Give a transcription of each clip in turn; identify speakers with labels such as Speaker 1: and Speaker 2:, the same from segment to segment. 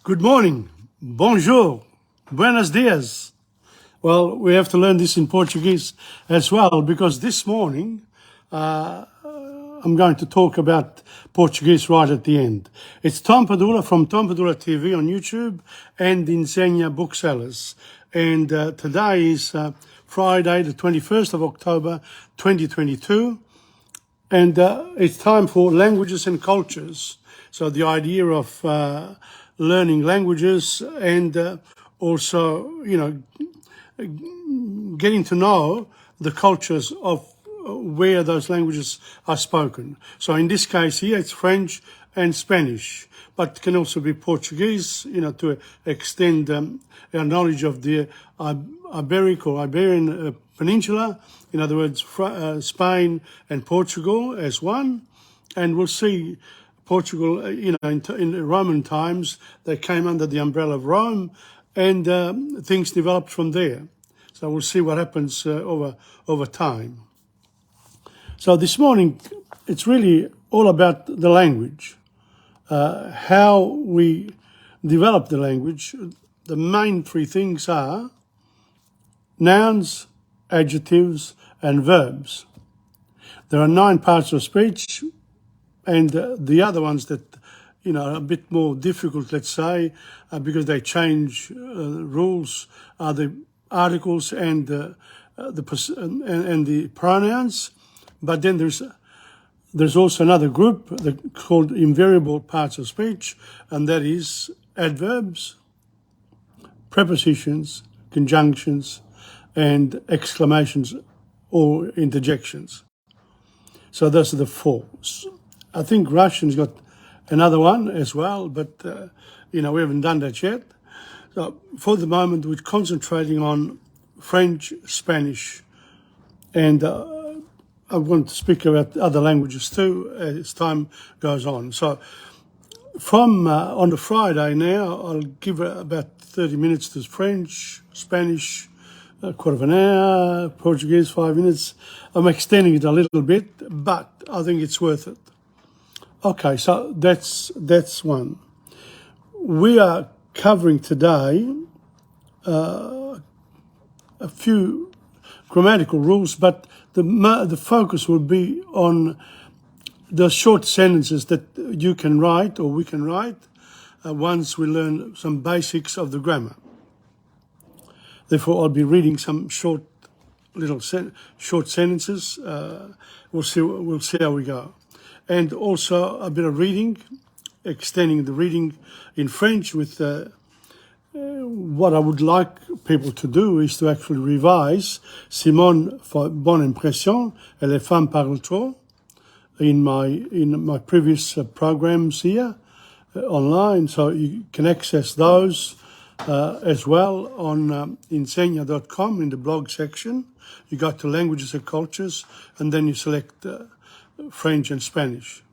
Speaker 1: Good morning, bonjour, buenos dias. Well, we have to learn this in Portuguese as well because this morning I'm going to talk about Portuguese right at the end. It's Tom Padula from TomPadulaTV on YouTube and Insenia Booksellers. And today is Friday, the 21st of October, 2022. And it's time for languages and cultures. So the idea of learning languages and also, getting to know the cultures of where those languages are spoken. So in this case here, it's French and Spanish, but it can also be Portuguese, to extend our knowledge of the Iberic or Iberian Peninsula. In other words, Spain and Portugal as one. And we'll see Portugal, in Roman times, they came under the umbrella of Rome, and things developed from there. So we'll see what happens over time. So this morning, it's really all about the language, how we develop the language. The main three things are nouns, adjectives, and verbs. There are 9 parts of speech, and the other ones that, are a bit more difficult, let's say, because they change rules, are the articles and the pronouns. But then there's also another group called invariable parts of speech, and that is adverbs, prepositions, conjunctions, and exclamations or interjections. So those are the 4. I think Russian's got another one as well, but we haven't done that yet. So for the moment, we're concentrating on French, Spanish, and I want to speak about other languages too as time goes on. So from on the Friday now, I'll give about 30 minutes to French, Spanish, a quarter of an hour, Portuguese 5 minutes. I'm extending it a little bit, but I think it's worth it. Okay, so that's one. We are covering today a few grammatical rules, but the focus will be on the short sentences that you can write or we can write once we learn some basics of the grammar. Therefore, I'll be reading some short sentences. We'll see how we go. And also a bit of reading, extending the reading in French with what I would like people to do is to actually revise Simone for Bonne Impression et les femmes parlent trop in my previous programs here online. So you can access those as well on insenia.com in the blog section. You go to languages and cultures, and then you select French and Spanish.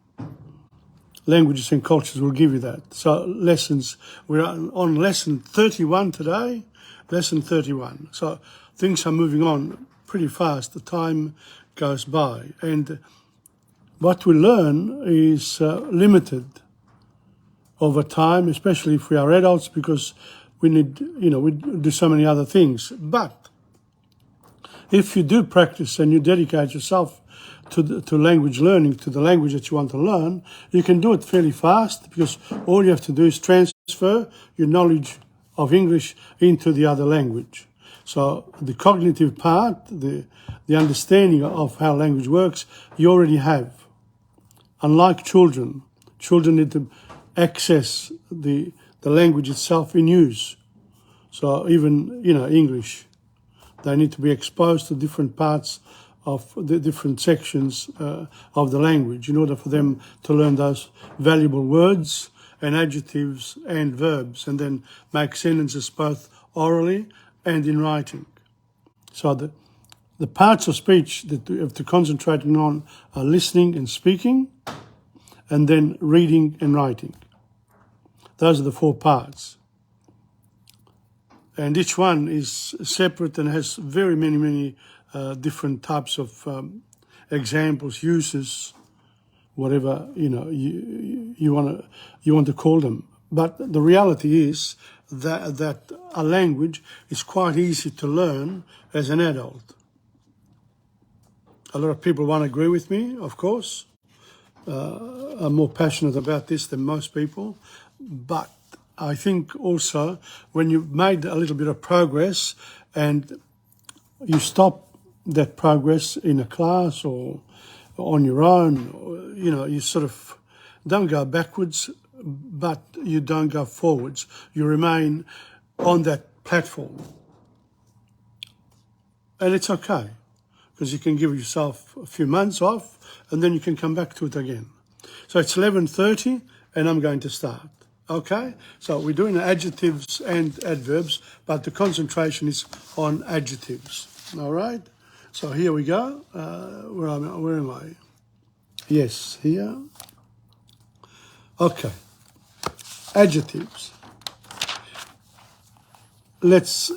Speaker 1: Languages and cultures will give you that. So lessons, we're on lesson 31 today, lesson 31. So things are moving on pretty fast. The time goes by. And what we learn is limited over time, especially if we are adults, because we need, we do so many other things. But if you do practice and you dedicate yourself to language learning, to the language that you want to learn, you can do it fairly fast because all you have to do is transfer your knowledge of English into the other language. So the cognitive part, the understanding of how language works, you already have. Unlike children need to access the language itself in use. So even, English, they need to be exposed to different parts of the different sections of the language in order for them to learn those valuable words and adjectives and verbs, and then make sentences both orally and in writing. So the parts of speech that we have to concentrate on are listening and speaking, and then reading and writing. Those are the 4 parts. And each one is separate and has very many different types of examples, uses, whatever you want to call them. But the reality is that a language is quite easy to learn as an adult. A lot of people won't agree with me, of course. I'm more passionate about this than most people. But I think also when you've made a little bit of progress and you stop that progress in a class or on your own, you know, you sort of don't go backwards, but you don't go forwards. You remain on that platform. And it's okay, because you can give yourself a few months off and then you can come back to it again. So it's 11:30 and I'm going to start. Okay? So we're doing adjectives and adverbs, but the concentration is on adjectives. All right? So here we go. Where am I? Yes, here. Okay. Adjectives. Let's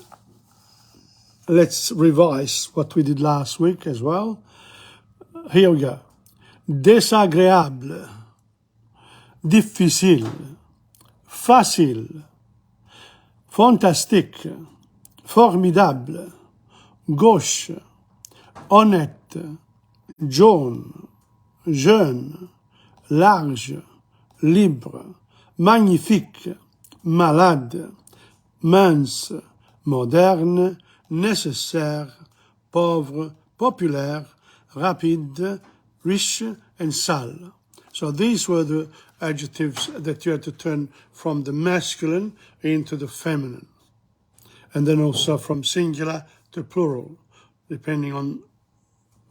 Speaker 1: revise what we did last week as well. Here we go. Désagréable, difficile, facile, fantastique, formidable, gauche, honnête, jaune, jeune, large, libre, magnifique, malade, mince, moderne, nécessaire, pauvre, populaire, rapide, rich, and sale. So these were the adjectives that you had to turn from the masculine into the feminine. And then also from singular to plural, depending on,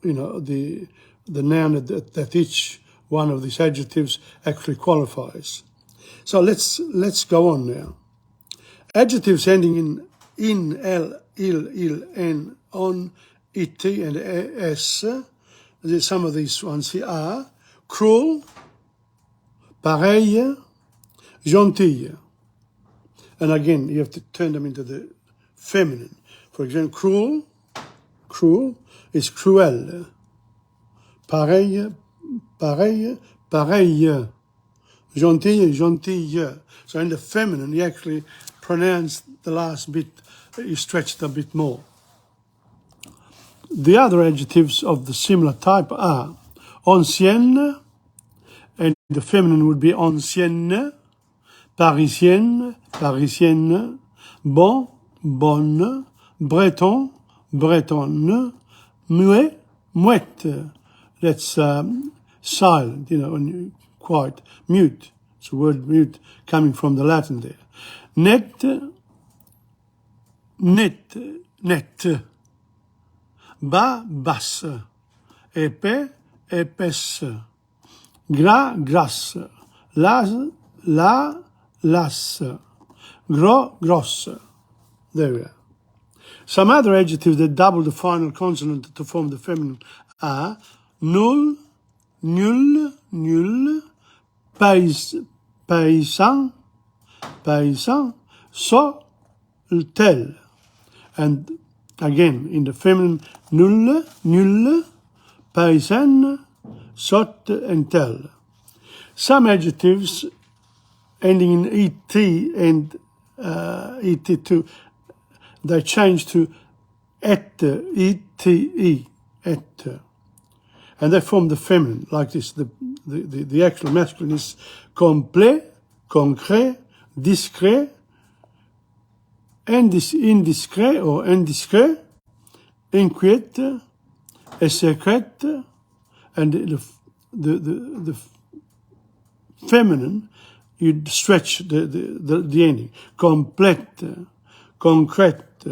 Speaker 1: you know, the noun that each one of these adjectives actually qualifies. So let's go on now. Adjectives ending in L, il, N, on, it, and S. Some of these ones here are cruel, pareil, gentil. And again, you have to turn them into the feminine. For example, cruel is cruel. Pareil, pareil. Gentil, gentille. So in the feminine, you actually pronounce the last bit, you stretch it a bit more. The other adjectives of the similar type are ancienne, and the feminine would be ancienne, parisienne, parisienne, bon, bonne, breton, bretonne, muet, muette. That's silent, you know, when you quiet, mute. It's the word mute coming from the Latin there. Net, net, net. Bas, basse. Épais, épaisse. Gras, grasse. Las, las. Gros, grosse. There we are. Some other adjectives that double the final consonant to form the feminine are nul, nul, nul, paysan, paysan, tel. And again, in the feminine, nulle, nulle, paysanne, sot, and tel. Some adjectives ending in et and et2, they change to et, et. And they form the feminine, like this. The actual masculine is complet, concret, discret, indiscret or indiscret, inquiète, et secrète, and the feminine, you stretch the ending. Complète, concrète,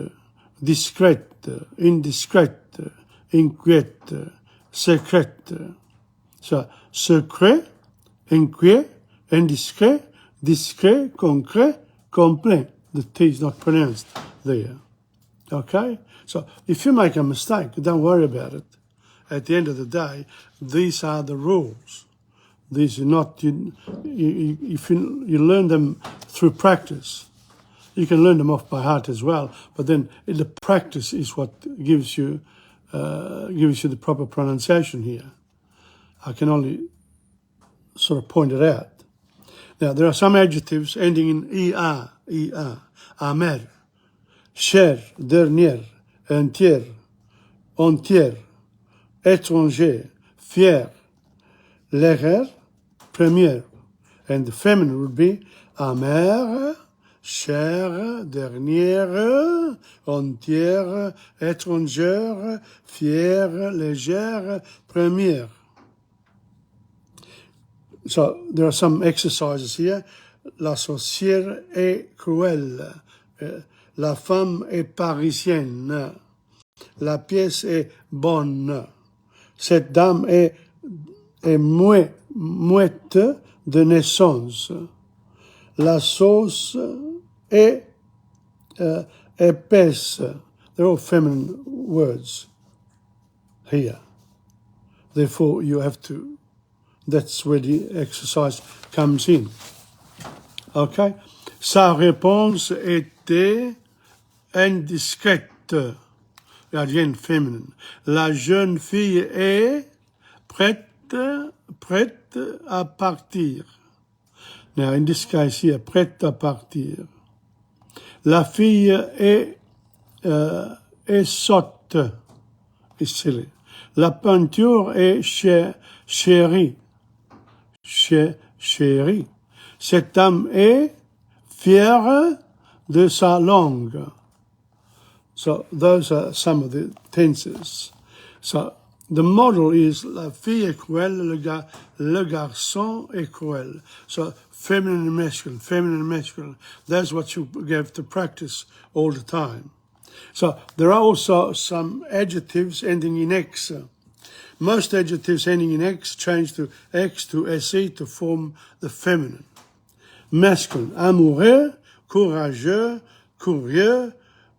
Speaker 1: discrète, indiscrète, inquiète, secrète. So, secret, inquiet, indiscret, discret, concret, complet. The T is not pronounced there. Okay? So if you make a mistake, don't worry about it. At the end of the day, these are the rules. These are not, if you learn them through practice, you can learn them off by heart as well, but then the practice is what gives you the proper pronunciation here. I can only sort of point it out. Now, there are some adjectives ending in er, amer, cher, dernier, entier, entière, étranger, fier, légère, première. And the feminine would be amère, chère, dernière, entière, étrangère, fière, légère, première. So there are some exercises here. La sorcière est cruelle. La femme est parisienne. La pièce est bonne. Cette dame est mouette de naissance. La sauce est épaisse. They're all feminine words here. Therefore, you have to, that's where the exercise comes in. Okay? Sa réponse était indiscrète. Again, feminine. La jeune fille est prête à partir. Now, in this case here, prête à partir. La fille est sotte. It's silly. La peinture est chérie. Chérie. Cette dame est fière de sa langue. So those are some of the tenses. So the model is la fille est cruelle, le garçon est cruel. So feminine and masculine, feminine and masculine. That's what you have to practice all the time. So there are also some adjectives ending in X. Most adjectives ending in X change to X to SE to form the feminine. Masculine, amoureux, courageux, curieux,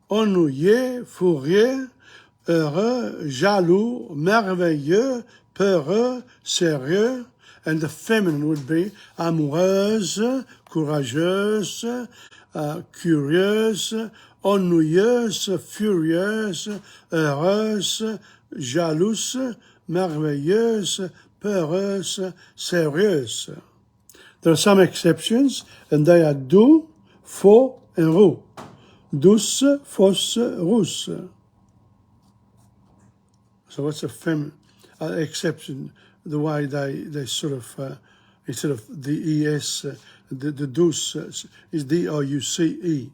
Speaker 1: ennuyé, furieux, heureux, jaloux, merveilleux, peureux, sérieux. And the feminine would be amoureuse, courageuse, curieuse, ennuyeuse, furieuse, heureuse, jalouse, merveilleuse, peureuse, sérieuse. There are some exceptions, and they are doux, faux, and roux. Douce, fausse, rousse. So what's a feminine exception? The way they sort of, instead of the ES, the douce is D-O-U-C-E.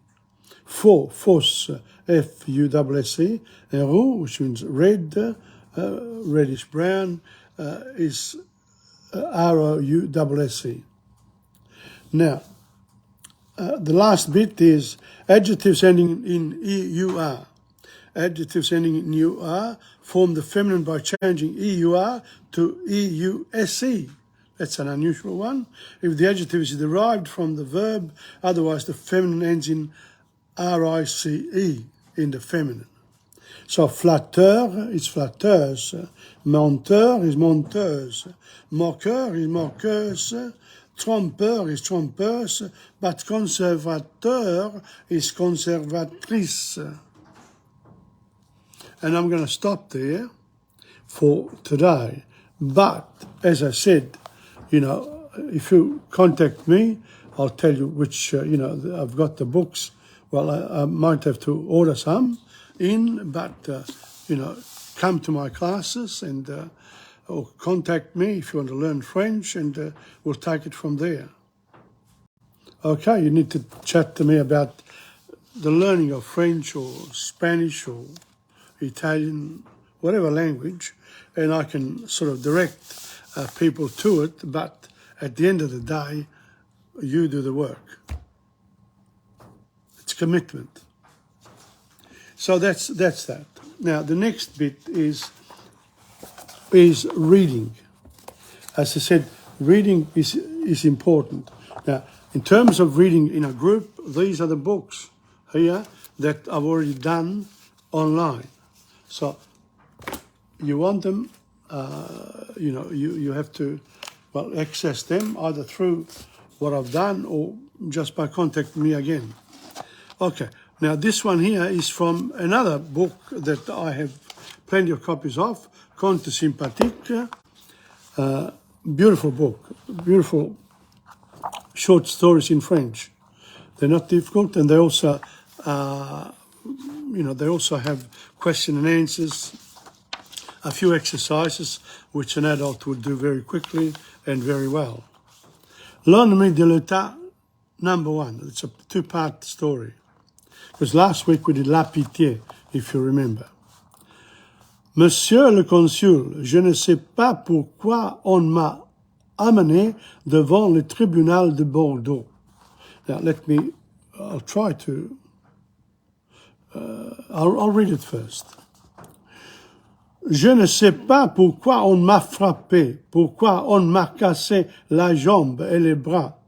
Speaker 1: Fausse, F-U-S-S-E. And roux, which means red, reddish brown, is R-O-U-S-S-E. Now, the last bit is adjectives ending in E-U-R. Adjectives ending in U-R form the feminine by changing E-U-R to E-U-S-E. That's an unusual one. If the adjective is derived from the verb, otherwise the feminine ends in R-I-C-E in the feminine. So flatteur is flatteuse, menteur is menteuse, moqueur is moqueuse, trompeur is trompeuse, but conservateur is conservatrice. And I'm going to stop there for today. But, as I said, you know, if you contact me, I'll tell you which, I've got the books. Well, I might have to order some in, but, come to my classes and or contact me if you want to learn French, and we'll take it from there. Okay, you need to chat to me about the learning of French or Spanish or Italian, whatever language, and I can sort of direct people to it, but at the end of the day, you do the work. It's commitment. So that's that. Now, the next bit is reading. As I said, reading is important. Now, in terms of reading in a group, these are the books here that I've already done online. So you want them, you have to, access them either through what I've done or just by contacting me again. Okay, now this one here is from another book that I have plenty of copies of, Conte Sympathique. Beautiful book, beautiful short stories in French. They're not difficult, and they also, they also have question and answers, a few exercises which an adult would do very quickly and very well. L'ennemi de l'État, number 1. It's a 2-part story. Because last week we did La Pitié, if you remember. Monsieur le consul, je ne sais pas pourquoi on m'a amené devant le tribunal de Bordeaux. Now I'll try to, I'll read it first. Je ne sais pas pourquoi on m'a frappé, pourquoi on m'a cassé la jambe et le bras.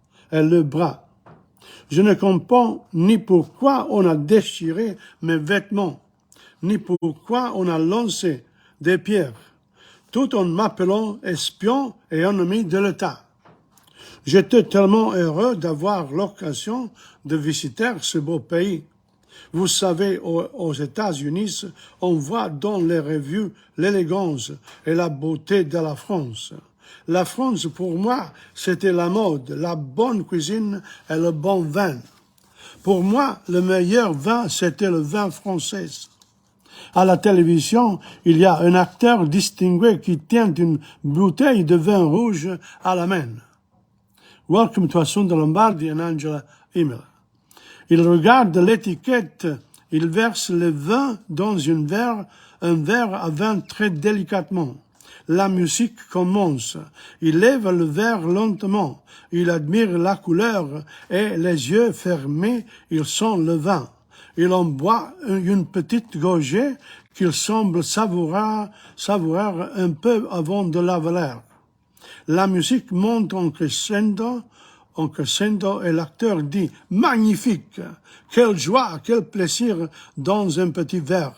Speaker 1: Je ne comprends ni pourquoi on a déchiré mes vêtements, ni pourquoi on a lancé des pierres, tout en m'appelant espion et ennemi de l'État. J'étais tellement heureux d'avoir l'occasion de visiter ce beau pays. Vous savez, aux États-Unis, on voit dans les revues l'élégance et la beauté de la France. La France, pour moi, c'était la mode, la bonne cuisine et le bon vin. Pour moi, le meilleur vin, c'était le vin français. À la télévision, il y a un acteur distingué qui tient une bouteille de vin rouge à la main. Welcome to Assunta Lombardi and Angela Email. Il regarde l'étiquette, il verse le vin dans un verre à vin très délicatement. La musique commence. Il lève le verre lentement. Il admire la couleur et les yeux fermés, il sent le vin. Il en boit une petite gorgée qu'il semble savourer un peu avant de l'avaler. La musique monte en crescendo et l'acteur dit « Magnifique! Quelle joie, quel plaisir dans un petit verre!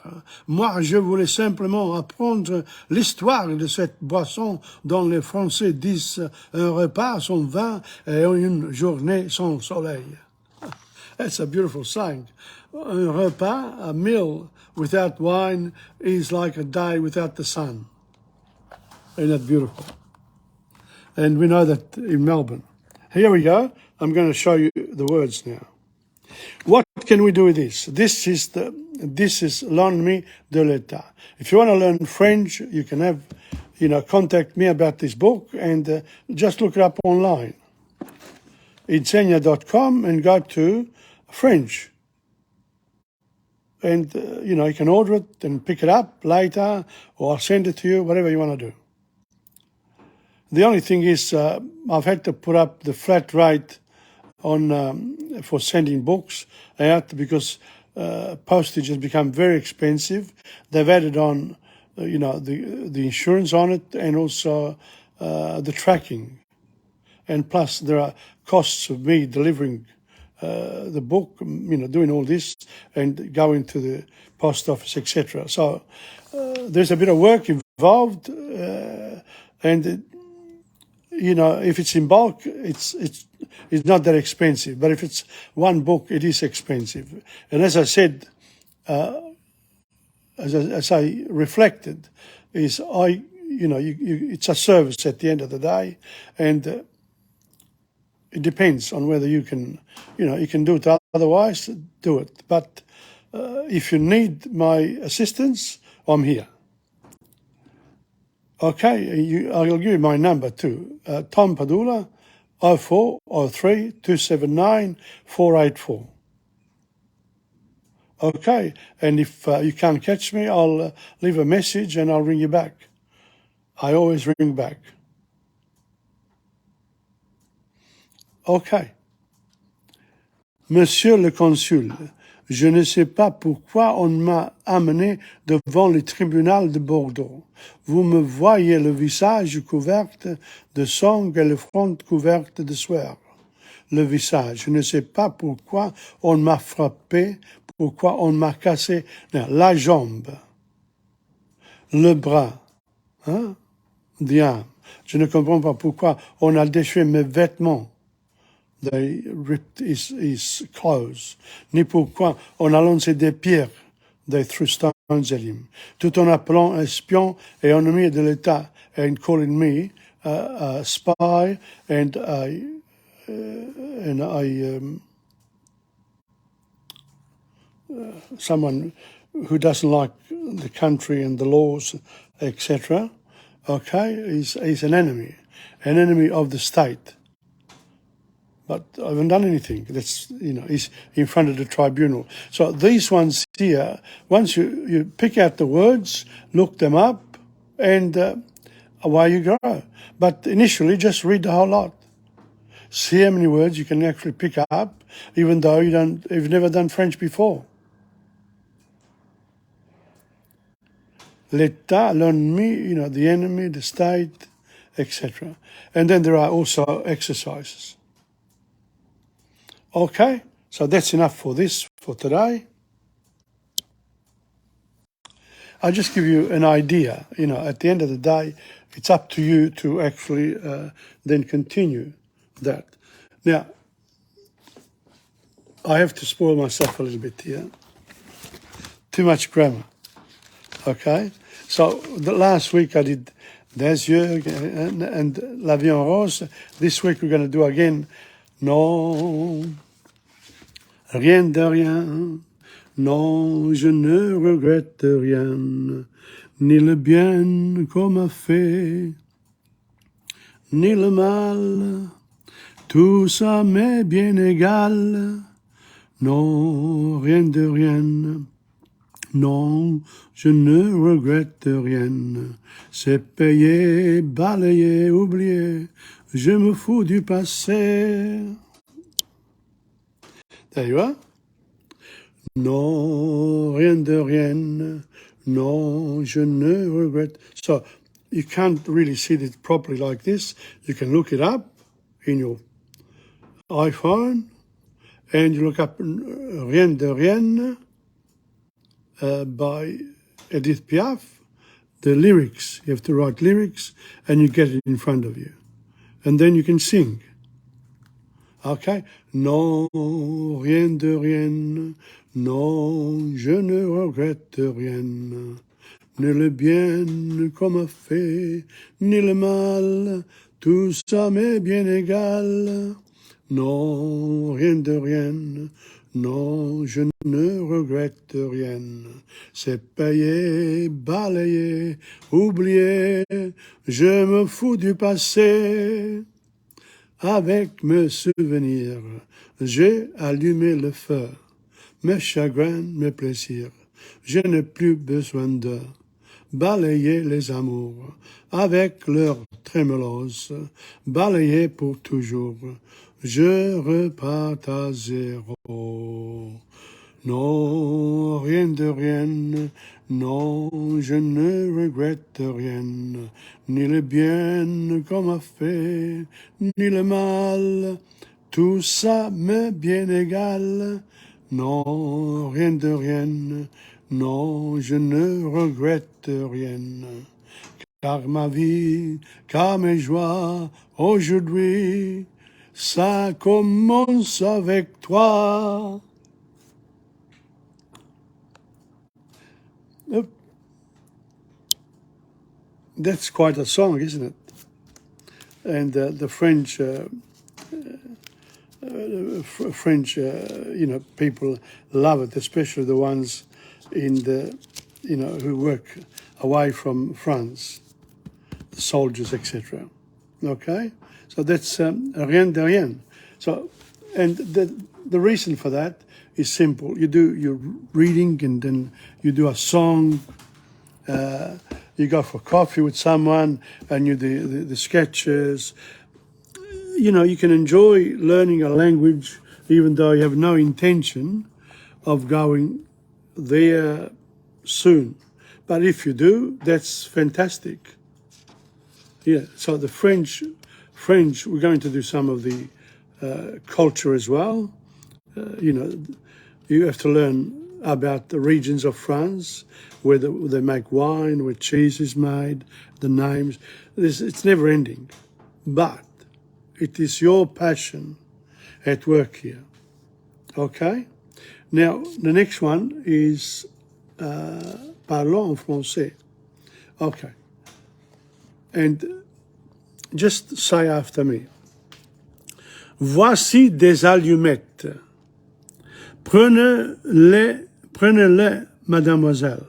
Speaker 1: Moi, je voulais simplement apprendre l'histoire de cette boisson dont les Français disent un repas sans vin et une journée sans soleil. » That's a beautiful saying. Un repas, a meal without wine is like a day without the sun. Isn't that beautiful? And we know that in Melbourne. Here we go. I'm going to show you the words now. What can we do with this? This is l'ennemi de l'État. If you want to learn French, you can have, contact me about this book and just look it up online. Insegna.com and go to French. And, you can order it and pick it up later, or I'll send it to you, whatever you want to do. The only thing is I've had to put up the flat rate on for sending books out because postage has become very expensive. They've added on, the insurance on it and also the tracking. And plus there are costs of me delivering the book, doing all this and going to the post office, etc. So there's a bit of work involved and if it's in bulk, it's not that expensive. But if it's one book, it is expensive. And as I said, as I reflected, it's a service at the end of the day, and it depends on whether you can, you can do it. Otherwise, do it. But if you need my assistance, I'm here. Okay, I'll give you my number too. TomPadula, 0403 279 484. Okay, and if you can't catch me, I'll leave a message and I'll ring you back. I always ring back. Okay. Monsieur le consul, je ne sais pas pourquoi on m'a amené devant le tribunal de Bordeaux. Vous me voyez le visage couvert de sang et le front couvert de sueur. Le visage, je ne sais pas pourquoi on m'a frappé, pourquoi on m'a cassé la jambe, le bras. Bien. Je ne comprends pas pourquoi on a déchiré mes vêtements. They ripped his clothes. Ni pourquoi on a lancé des pierres. They threw stones at him. Tout en appelant espion et ennemi de l'État and calling me a spy and and someone who doesn't like the country and the laws, etc., okay, is an enemy of the state. But I haven't done anything. That's, he's in front of the tribunal. So these ones here, once you pick out the words, look them up, and away you go. But initially, just read the whole lot. See how many words you can actually pick up, even though you've never done French before. L'État, l'ennemi, the enemy, the state, etc. And then there are also exercises. Okay, so that's enough for today. I'll just give you an idea. At the end of the day, it's up to you to actually then continue that. Now, I have to spoil myself a little bit here. Too much grammar. Okay, so the last week I did des yeux and l'avion rose. This week we're going to do again non, rien de rien. Non, je ne regrette rien, ni le bien qu'on m'a fait, ni le mal. Tout ça m'est bien égal. Non, rien de rien. Non, je ne regrette rien. C'est payé, balayé, oublié. Je me fous du passé. There you are. Non, rien de rien. Non, je ne regrette. So you can't really see it properly like this. You can look it up in your iPhone and you look up Rien de rien by Edith Piaf. The lyrics, you have to write lyrics and you get it in front of you. And then you can sing. Okay? Non, rien de rien. Non, je ne regrette rien. Ni le bien qu'on m'a fait, ni le mal. Tout ça m'est bien égal. Non, rien de rien. Non, je ne regrette rien. C'est payé, balayé, oublié. Je me fous du passé. Avec mes souvenirs, j'ai allumé le feu. Mes chagrins, mes plaisirs, je n'ai plus besoin de balayer les amours. Avec leurs trémolos, balayer pour toujours. Je repars à zéro. Non, rien de rien, non, je ne regrette rien, ni le bien qu'on m'a fait, ni le mal, tout ça m'est bien égal. Non, rien de rien, non, je ne regrette rien. Car ma vie, car mes joies, aujourd'hui, ça commence avec toi. That's quite a song, isn't it? And the French, people love it, especially the ones in the, who work away from France, the soldiers, etc. Okay, so that's rien de rien. So, and the reason for that is simple. You do your reading, and then you do a song. You go for coffee with someone, and you do the sketches. You can enjoy learning a language even though you have no intention of going there soon. But if you do, that's fantastic. Yeah, so the French, we're going to do some of the culture as well. You have to learn about the regions of France, where they make wine, where cheese is made, the names. It's never ending. But it is your passion at work here. Okay? Now, the next one is parlons en français. Okay. And just say after me. Voici des allumettes. Prenez-les, mademoiselle.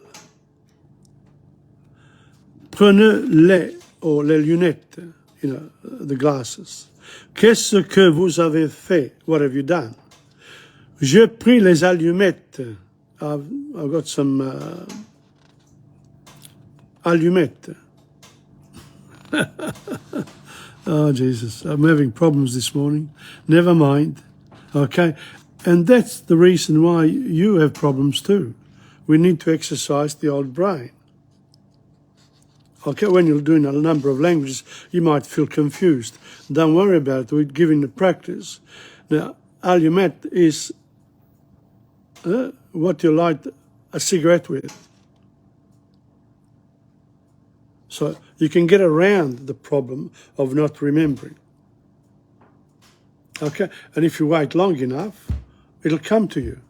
Speaker 1: Prenez-les, or les lunettes, the glasses. Qu'est-ce que vous avez fait? What have you done? J'ai pris les allumettes. I've got some allumettes. Oh, Jesus, I'm having problems this morning. Never mind. Okay? And that's the reason why you have problems too. We need to exercise the old brain. Okay, when you're doing a number of languages, you might feel confused. Don't worry about it. We're giving the practice. Now, allumette is what you light a cigarette with. So you can get around the problem of not remembering. Okay, and if you wait long enough, it'll come to you.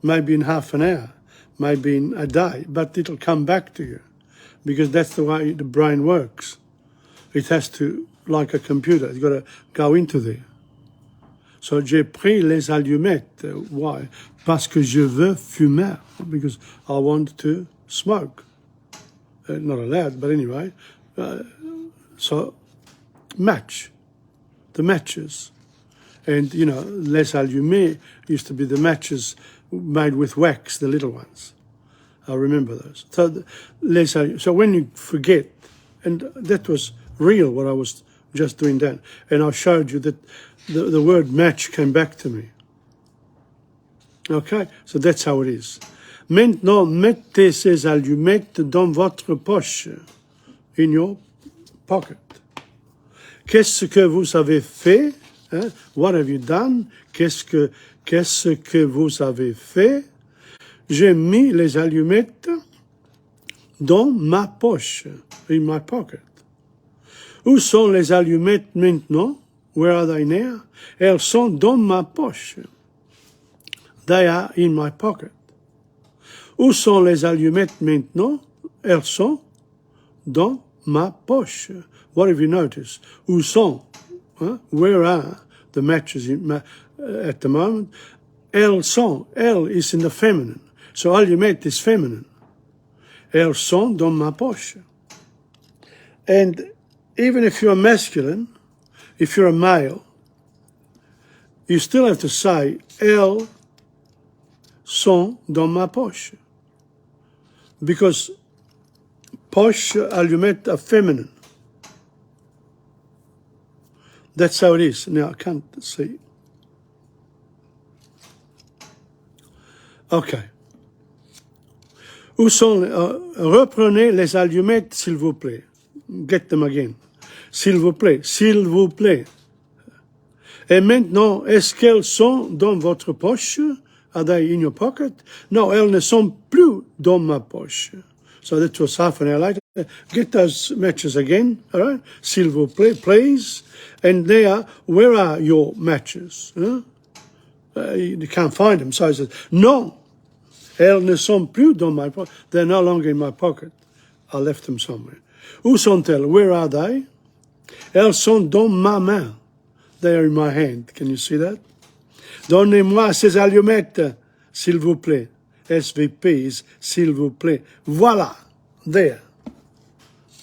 Speaker 1: Maybe in half an hour, maybe in a day, but it'll come back to you. Because that's the way the brain works. It has to, like a computer, it's got to go into there. So, j'ai pris les allumettes. Why? Parce que je veux fumer. Because I want to smoke. Not allowed, but anyway. So, match. The matches. And, les allumés used to be the matches made with wax, the little ones. I remember those. So when you forget, and that was real, what I was just doing then, and I showed you that the word match came back to me. Okay, so that's how it is. Maintenant, mettez ces allumettes dans votre poche, in your pocket. Qu'est-ce que vous avez fait? Hein? What have you done? Qu'est-ce que vous avez fait? J'ai mis les allumettes dans ma poche, in my pocket. Où sont les allumettes maintenant? Where are they now? Elles sont dans ma poche. They are in my pocket. Où sont les allumettes maintenant? Elles sont dans ma poche. What have you noticed? Où sont? Huh? Where are the matches at the moment? Elles sont. Elle is in the feminine. So allumette is feminine. Elles sont dans ma poche. And even if you're masculine, if you're a male, you still have to say, elles sont dans ma poche. Because poche, allumette are feminine. That's how it is. Now, I can't see. Okay. Où sont reprenez les allumettes, s'il vous plaît. Get them again. S'il vous plaît, s'il vous plaît. Et maintenant, est-ce qu'elles sont dans votre poche? Are they in your pocket? No, elles ne sont plus dans ma poche. So that was half an hour later. Get those matches again, all right? S'il vous plaît, please. And there, where are your matches? Huh? You can't find them. So he says, no. Elles ne sont plus dans my pocket. They're no longer in my pocket. I left them somewhere. Où sont-elles? Where are they? Elles sont dans ma main. They are in my hand. Can you see that? Donnez-moi ces allumettes, s'il vous plaît. SVP is s'il vous plaît. Voila. There.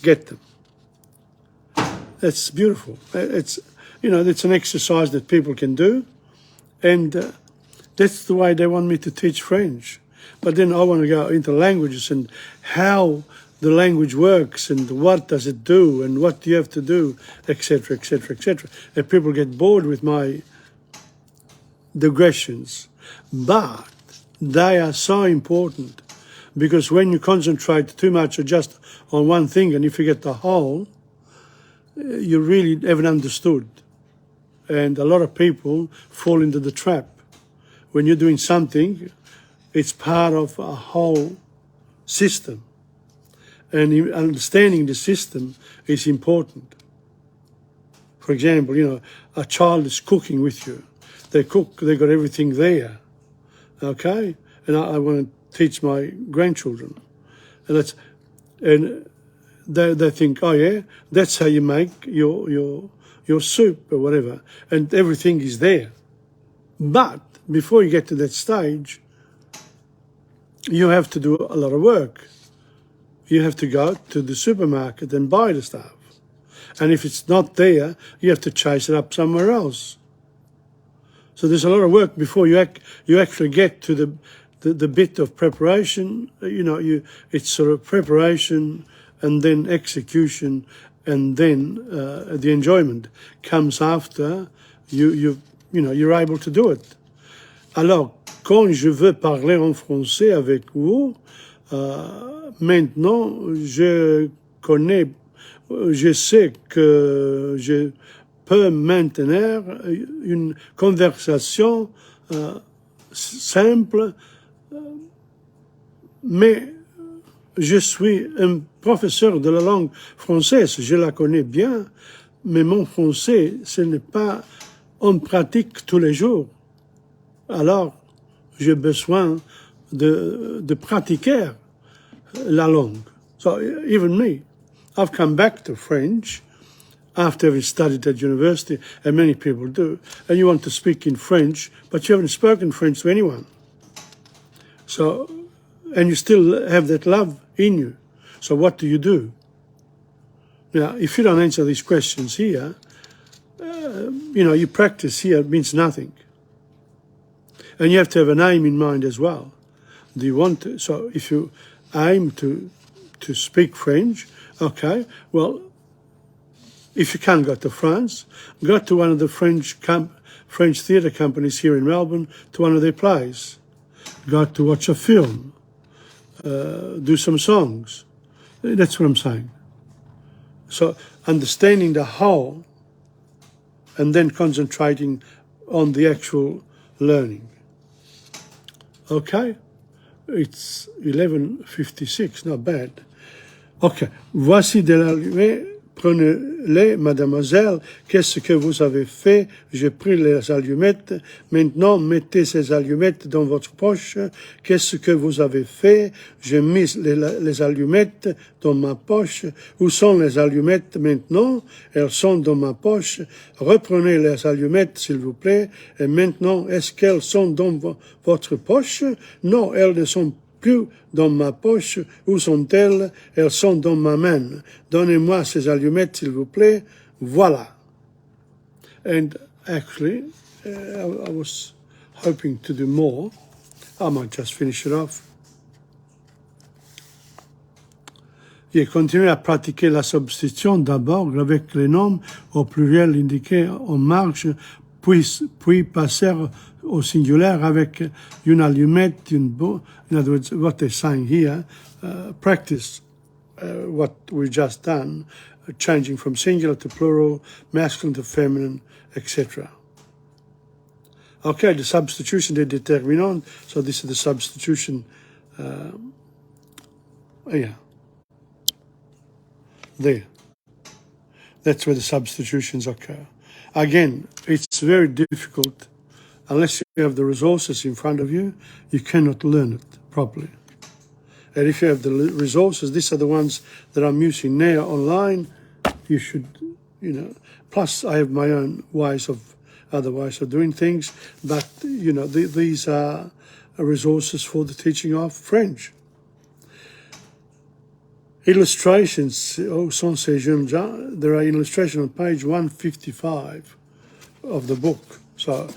Speaker 1: Get them. That's beautiful. It's, it's an exercise that people can do. And that's the way they want me to teach French. But then I want to go into languages and how the language works and what does it do and what do you have to do, etc., etc., etc. And people get bored with my digressions. But they are so important because when you concentrate too much or just on one thing and you forget the whole, you really haven't understood. And a lot of people fall into the trap. When you're doing something, it's part of a whole system. And understanding the system is important. For example, a child is cooking with you. They cook, they got everything there. Okay? And I want to teach my grandchildren. And they think, oh yeah, that's how you make your your soup or whatever, and everything is there. But before you get to that stage, you have to do a lot of work. You have to go to the supermarket and buy the stuff. And if it's not there, you have to chase it up somewhere else. So there's a lot of work before you actually get to the bit of preparation. It's sort of preparation and then execution, and then the enjoyment comes after you're able to do it. Alors, quand je veux parler en français avec vous, maintenant, je sais que je peux maintenir une conversation simple, mais je suis un professeur de la langue française, je la connais bien, mais mon français, ce n'est pas en pratique tous les jours. Alors, j'ai besoin de pratiquer la langue. So even me, I've come back to French after having studied at university, and many people do, and you want to speak in French, but you haven't spoken French to anyone. So, and you still have that love in you. So what do? Now, if you don't answer these questions here, you practice here means nothing. And you have to have an aim in mind as well. Do you want to? So if you aim to speak French, okay, well, if you can't go to France, go to one of the French theatre companies here in Melbourne, to one of their plays. Go to watch a film, do some songs. That's what I'm saying. So understanding the whole and then concentrating on the actual learning. Okay, it's 11:56, not bad. Ok, voici de l'allumé, prenez-les, mademoiselle, qu'est-ce que vous avez fait? J'ai pris les allumettes, maintenant mettez ces allumettes dans votre poche. Qu'est-ce que vous avez fait? J'ai mis les allumettes dans ma poche. Où sont les allumettes maintenant? Elles sont dans ma poche. Reprenez les allumettes, s'il vous plaît. Et maintenant, est-ce qu'elles sont dans votre poche? Non, elles ne sont plus dans ma poche. Où sont-elles? Elles sont dans ma main. Donnez-moi ces allumettes, s'il vous plaît. Voilà. And actually, I was hoping to do more. I might just finish it off. Et continuez à pratiquer la substitution d'abord avec les noms au pluriel indiqués en marge, puis passer au singulier avec une allumette, in other words, what they're saying here, practice what we've just done, changing from singular to plural, masculine to feminine, etc. Okay, the substitution des déterminants, so this is the substitution, yeah, there. That's where the substitutions occur. Again, it's very difficult. Unless you have the resources in front of you, you cannot learn it properly. And if you have the resources, these are the ones that I'm using now online, you should, plus I have my own other ways of doing things, but, these are resources for the teaching of French. Illustrations, there are illustrations on page 155 of the book. So,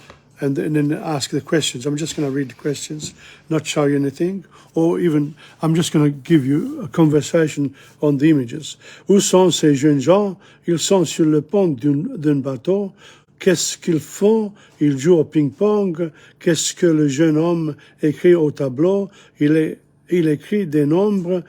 Speaker 1: and then ask the questions. I'm just going to read the questions, not show you anything, or even I'm just going to give you a conversation on the images. Où sont ces jeunes gens? Ils sont sur le pont d'un bateau. Qu'est-ce qu'ils font? Ils jouent au ping-pong. Qu'est-ce que le jeune homme écrit au tableau? Il écrit des nombres.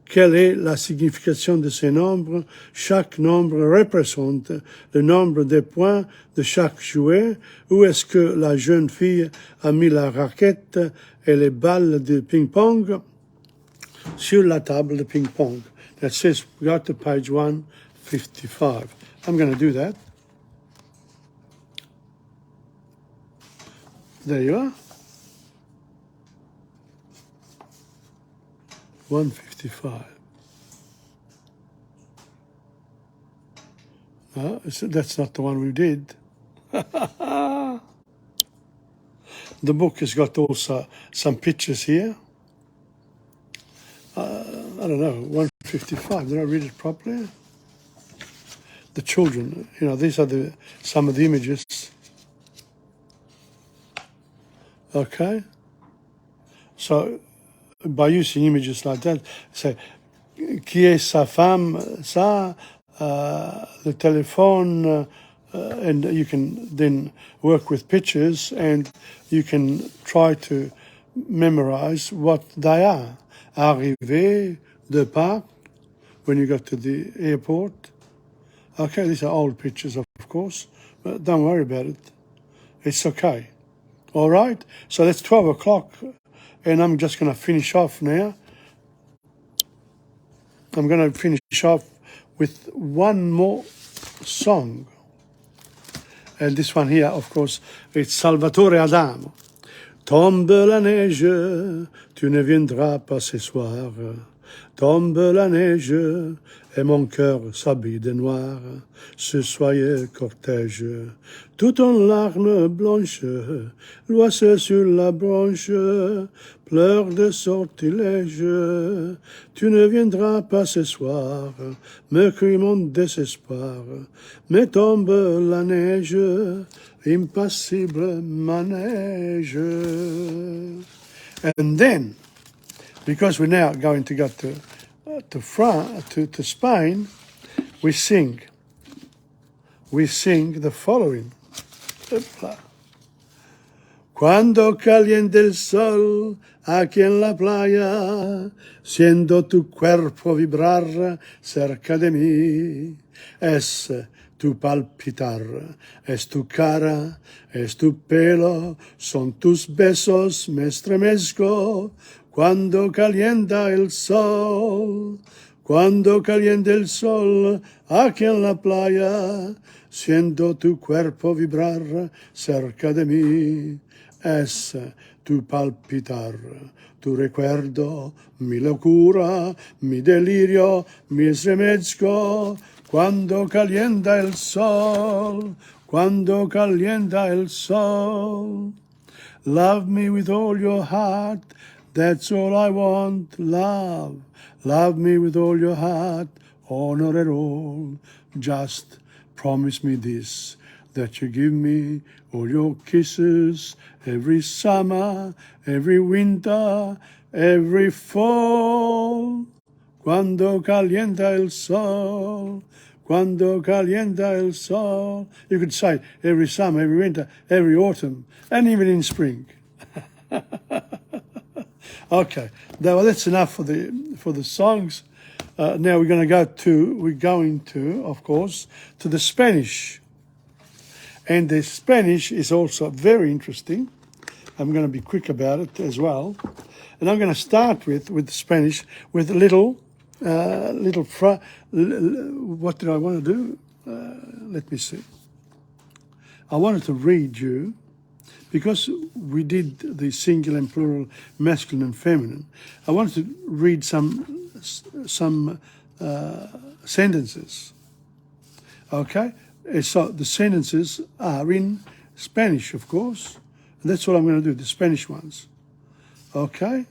Speaker 1: Quelle est la signification de ces nombres? Chaque nombre représente le nombre des points de chaque joueur. Où est-ce que la jeune fille a mis la raquette et les balles de ping-pong? Sur la table de ping-pong. That says, we got to page 155. I'm going to do that. There you are. 155. That's not the one we did. The book has got also some pictures here. I don't know, 155. Did I read it properly? The children, these are some of the images. Okay? So, by using images like that, say, qui est sa femme, ça, the telephone, and you can then work with pictures and you can try to memorize what they are. Arrivé, départ, when you go to the airport. Okay, these are old pictures, of course, but don't worry about it. It's okay. All right? So that's 12 o'clock, and I'm just going to finish off now. I'm going to finish off with one more song. And this one here, of course, it's Salvatore Adamo. Tombe la neige, tu ne viendras pas ce soir. Tombe la neige, et mon cœur s'habille de noir. Ce soyeux cortège, tout en larmes blanches, l'oiseau sur la branche, pleure de sortilège. Tu ne viendras pas ce soir, me crie mon désespoir. Mais tombe la neige, impassible manège. And then, because we're now going to go to Spain, we sing the following. Cuando caliente el sol aquí en la playa, siento tu cuerpo vibrar cerca de mí. Es tu palpitar, es tu cara, es tu pelo, son tus besos, me estremezco. Cuando calienta el sol, cuando calienta el sol aquí en la playa, siento tu cuerpo vibrar cerca de mí. Es tu palpitar, tu recuerdo, mi locura, mi delirio, mi estremezco. Cuando calienta el sol, cuando calienta el sol. Love me with all your heart, that's all I want, love. Love me with all your heart, or not at all. Just promise me this, that you give me all your kisses every summer, every winter, every fall. Cuando calienta el sol, cuando calienta el sol. You could say every summer, every winter, every autumn, and even in spring. Okay, now that's enough for the songs. Now we're going to, of course, to the Spanish. And the Spanish is also very interesting. I'm going to be quick about it as well. And I'm going to start with the Spanish with what did I want to do? Let me see. I wanted to read you, because we did the singular and plural, masculine and feminine. I wanted to read some sentences. Okay? So the sentences are in Spanish, of course. And that's what I'm going to do, the Spanish ones. Okay?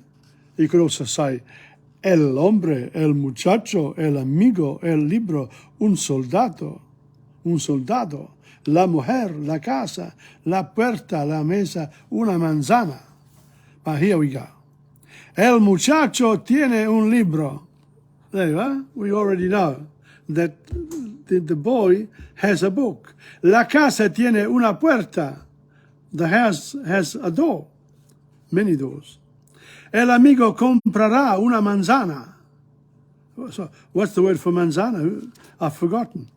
Speaker 1: You could also say, el hombre, el muchacho, el amigo, el libro, un soldado, la mujer, la casa, la puerta, la mesa, una manzana. But here we go. El muchacho tiene un libro. There you are. We already know that the boy has a book. La casa tiene una puerta. The house has a door, many doors. El amigo comprará una manzana. So, what's the word for manzana? I've forgotten.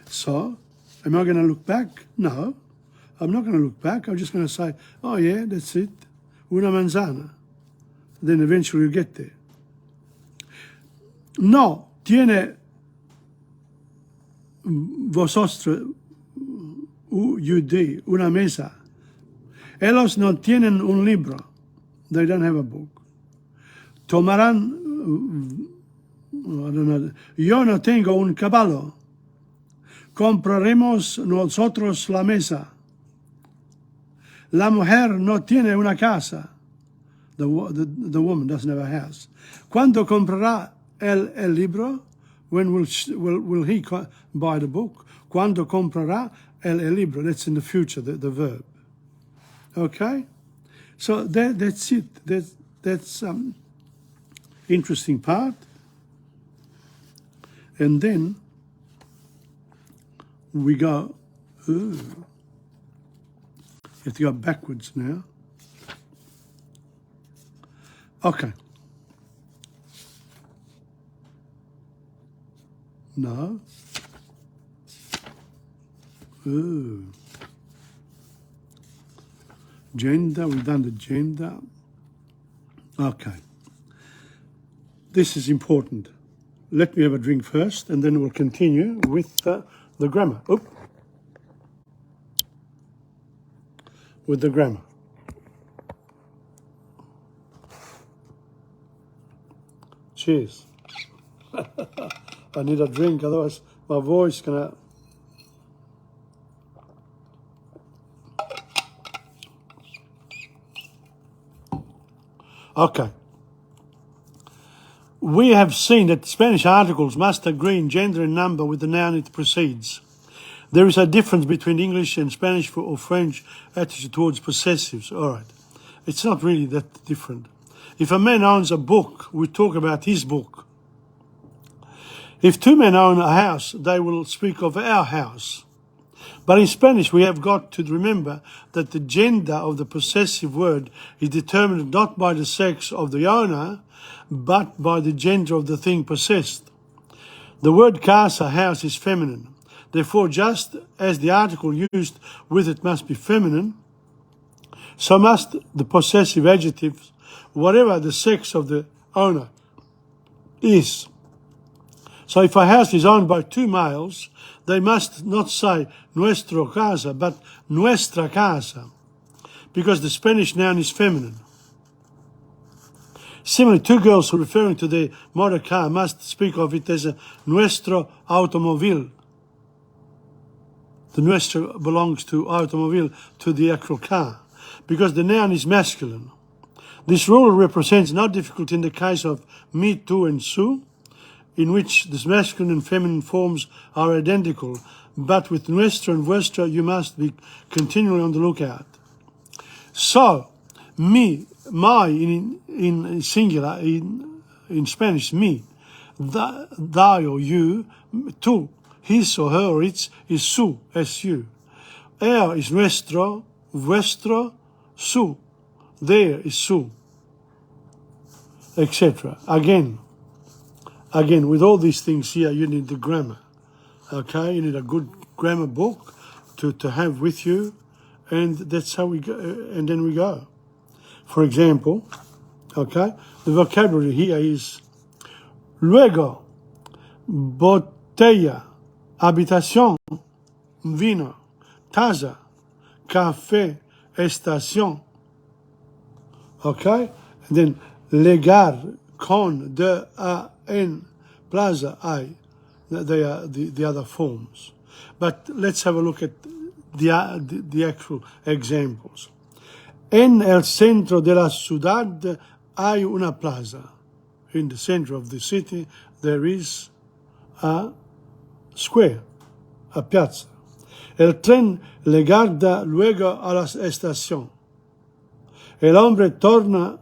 Speaker 1: So, am I going to look back? No, I'm not going to look back. I'm just going to say, oh yeah, that's it. Una manzana. Then eventually you get there. No, tiene vosotros, you do, una mesa. Ellos no tienen un libro. They don't have a book. Tomarán, I don't know, yo no tengo un caballo. compraremos nosotros la mesa. La mujer no tiene una casa. The woman doesn't have a house. ¿Cuándo comprará el libro? When will he buy the book? ¿Cuándo comprará el libro? That's in the future, the verb. Okay? So that's it. That's interesting part. And then we go, ooh, you have to go backwards now. Okay. No. Ooh. Gender, we've done the gender. Okay. This is important. Let me have a drink first, and then we'll continue with the grammar. Oop. With the grammar. Cheers. I need a drink, otherwise my voice gonna... Okay. We have seen that Spanish articles must agree in gender and number with the noun it precedes. There is a difference between English and Spanish or French attitude towards possessives. All right. It's not really that different. If a man owns a book, we talk about his book. If two men own a house, they will speak of our house. But in Spanish, we have got to remember that the gender of the possessive word is determined not by the sex of the owner, but by the gender of the thing possessed. The word casa, house, is feminine. Therefore, just as the article used with it must be feminine, so must the possessive adjectives, whatever the sex of the owner is. So if a house is owned by two males, they must not say nuestro casa, but nuestra casa, because the Spanish noun is feminine. Similarly, two girls who are referring to their motor car must speak of it as a nuestro automóvil. The nuestro belongs to automóvil, to the actual car, because the noun is masculine. This rule represents no difficulty in the case of me, tú, and su, in which the masculine and feminine forms are identical, but with nuestro and vuestro you must be continually on the lookout. So, me, my in singular, in Spanish, me, thou or you, tú, his or her or its is su, su. Er is nuestro, vuestro, su. There is su, etc. Again, with all these things here, you need the grammar. Okay, you need a good grammar book to have with you, and that's how we go. And then we go. For example, okay, the vocabulary here is luego, botella, habitación, vino, taza, café, estación. Okay, and then legar, con, de, a, en, plaza, hay. They are the other forms. But let's have a look at the actual examples. En el centro de la ciudad hay una plaza. In the center of the city there is a square, a piazza. El tren le guarda luego a la estación. El hombre toma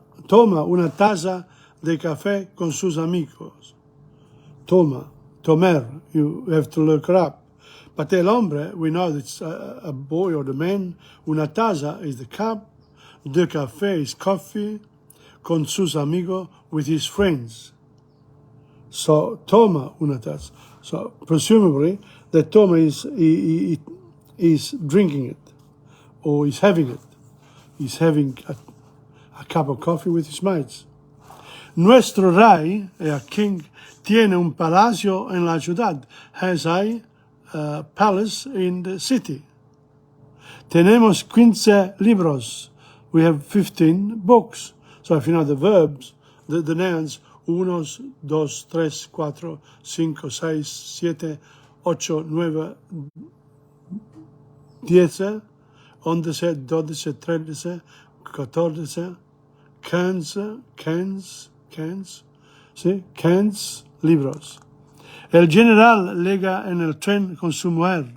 Speaker 1: una taza de café con sus amigos. Tomar, you have to look it up. But el hombre, we know that it's a boy or the man. Una taza is the cup. De café is coffee. Con sus amigos, with his friends. So, toma una taza. So, presumably, that toma is drinking it, or is having it. He's having a cup of coffee with his mates. Nuestro rey, a king, tiene un palacio en la ciudad, has a palace in the city. Tenemos 15 libros. We have 15 books. So if you know the verbs, the nouns, unos, dos, tres, cuatro, cinco, seis, siete, 8, 9, 10, 11, 12, 13, 14, 15, ¿sí? 15 libros. El general llega en el tren con su mujer.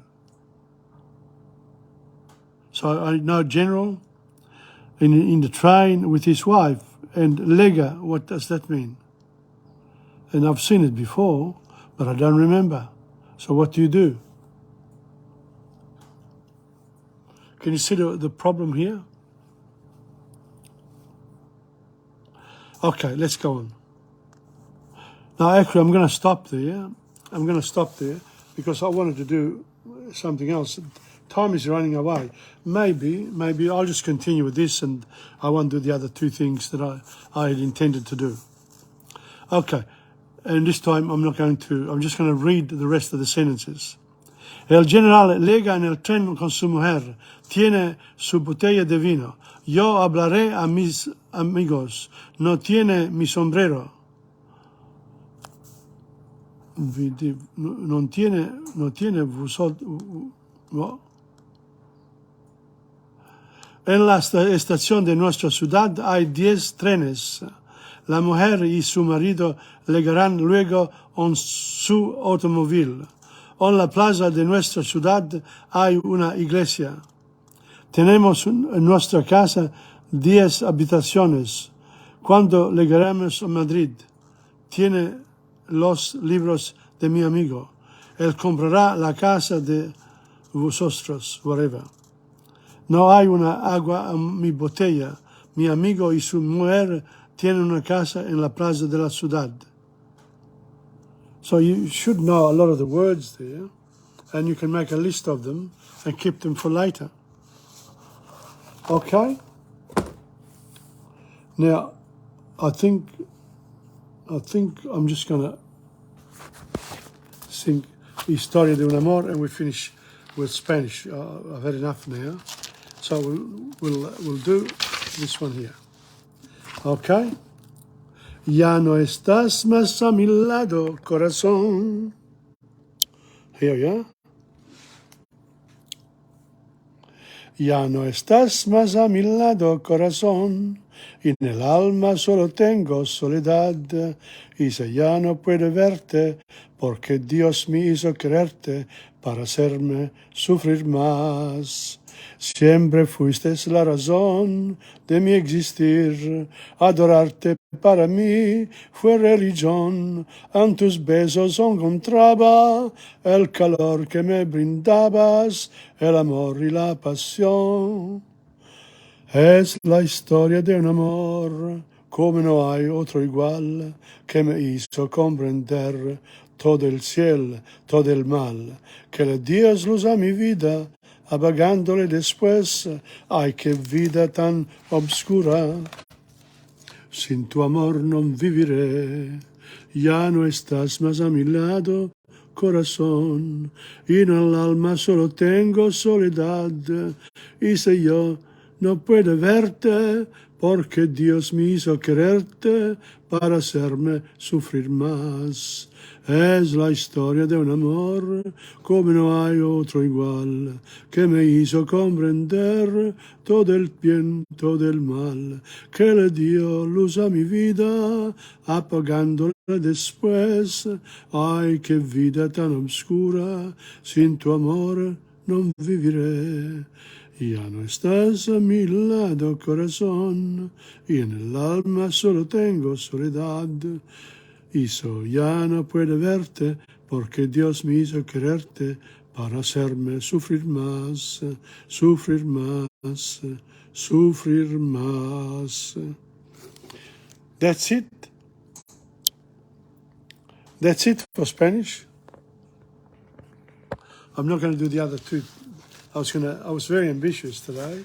Speaker 1: So I know general in the train with his wife. And lega, what does that mean? And I've seen it before, but I don't remember. So what do you do? Can you see the problem here? Okay, let's go on. Now, actually, I'm going to stop there. I'm going to stop there because I wanted to do something else. Time is running away. Maybe I'll just continue with this and I won't do the other two things that I had intended to do. Okay, and this time I'm just going to read the rest of the sentences. El general lega en el tren con su mujer, tiene su botella de vino. Yo hablaré a mis amigos, no tiene mi sombrero. No tiene vosotros. En la estación de nuestra ciudad hay 10 trenes. La mujer y su marido llegarán luego en su automóvil. En la plaza de nuestra ciudad hay una iglesia. Tenemos en nuestra casa 10 habitaciones. Cuando llegaremos a Madrid, tiene los libros de mi amigo. Él comprará la casa de vosotros, whatever. No hay una agua en mi botella. Mi amigo y su mujer tienen una casa en la plaza de la ciudad. So you should know a lot of the words there, and you can make a list of them and keep them for later. Okay? Now, I think I'm just going to sing Historia de un Amor and we finish with Spanish. I've had enough now. So we'll do this one here. Okay? Ya no estás más a mi lado, corazón. Here we are. Ya no estás más a mi lado, corazón. Y en el alma solo tengo soledad. Y si ya no puedo verte, porque Dios me hizo quererte para hacerme sufrir más. Siempre fuiste la razón de mi existir. Adorarte para mí fue religión. En tus besos encontraba el calor que me brindabas, el amor y la pasión. Es la historia de un amor, como no hay otro igual, que me hizo comprender todo el cielo, todo el mal, que le dio luz a mi vida, apagándole después. Ay, qué vida tan obscura. Sin tu amor no viviré, ya no estás más a mi lado, corazón, y en el alma solo tengo soledad. Y si yo no puedo verte, porque Dios me hizo quererte para hacerme sufrir más. Es la historia de un amor, como no hay otro igual, que me hizo comprender todo el bien, todo el mal, que le dio luz a mi vida, apagándola después. Ay, qué vida tan obscura, sin tu amor no viviré. Ya no estás a mi lado, corazón, y en el alma solo tengo soledad. Y ya no puedo verte, porque Dios me hizo quererte para hacerme sufrir más, sufrir más, sufrir más. That's it. That's it for Spanish. I'm not going to do the other two. I was very ambitious today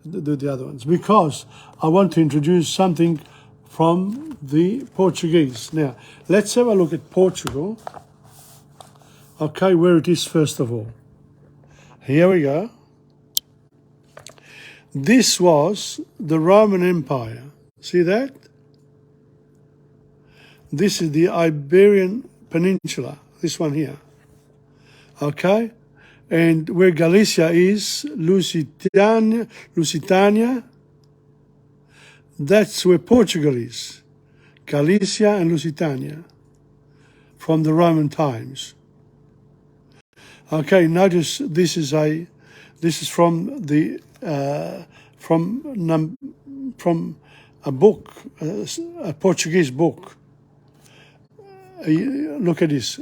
Speaker 1: to do the other ones because I want to introduce something from the Portuguese. Now, let's have a look at Portugal. Okay, where it is first of all. Here we go. This was the Roman Empire. See that? This is the Iberian Peninsula, this one here. okay? And where Galicia is, Lusitania, that's where Portugal is. Galicia and Lusitania, from the Roman times. Okay, notice this is from a book, a Portuguese book. Look at this.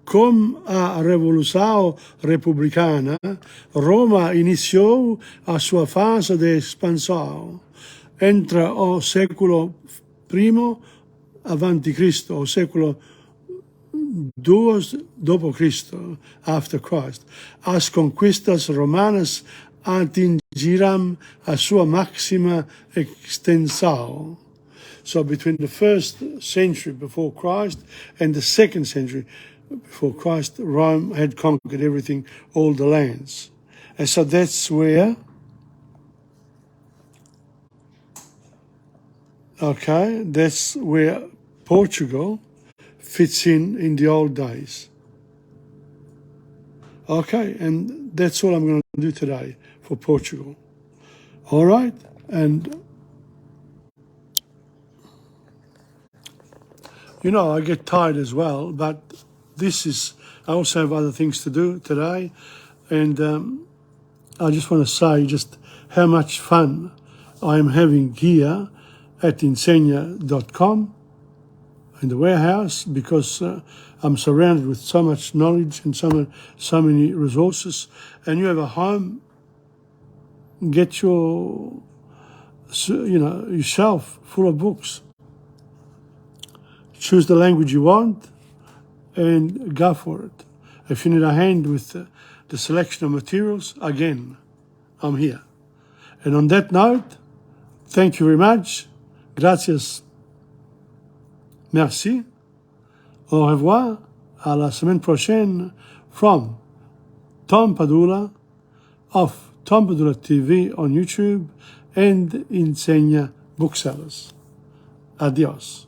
Speaker 1: Com a Revolução Republicana, Roma iniciou a sua fase de expansão entre o século I avanti Cristo, o século II dopo Cristo, after Christ. As conquistas romanas atingiram a sua máxima extensão. So between the 1st century before Christ and the 2nd century before Christ, Rome had conquered everything, all the lands. And so that's where, okay, that's where Portugal fits in the old days. Okay, and that's all I'm going to do today for Portugal. All right, and you know, I get tired as well, but I also have other things to do today, and I just want to say just how much fun I'm having here at insegna.com in the warehouse, because I'm surrounded with so much knowledge and so many resources. And you have a home, get yourself full of books. Choose the language you want and go for it. If you need a hand with the selection of materials, again, I'm here. And on that note, thank you very much. Gracias. Merci. Au revoir. À la semaine prochaine from Tom Padula of TomPadulaTV on YouTube and Insegna Booksellers. Adios.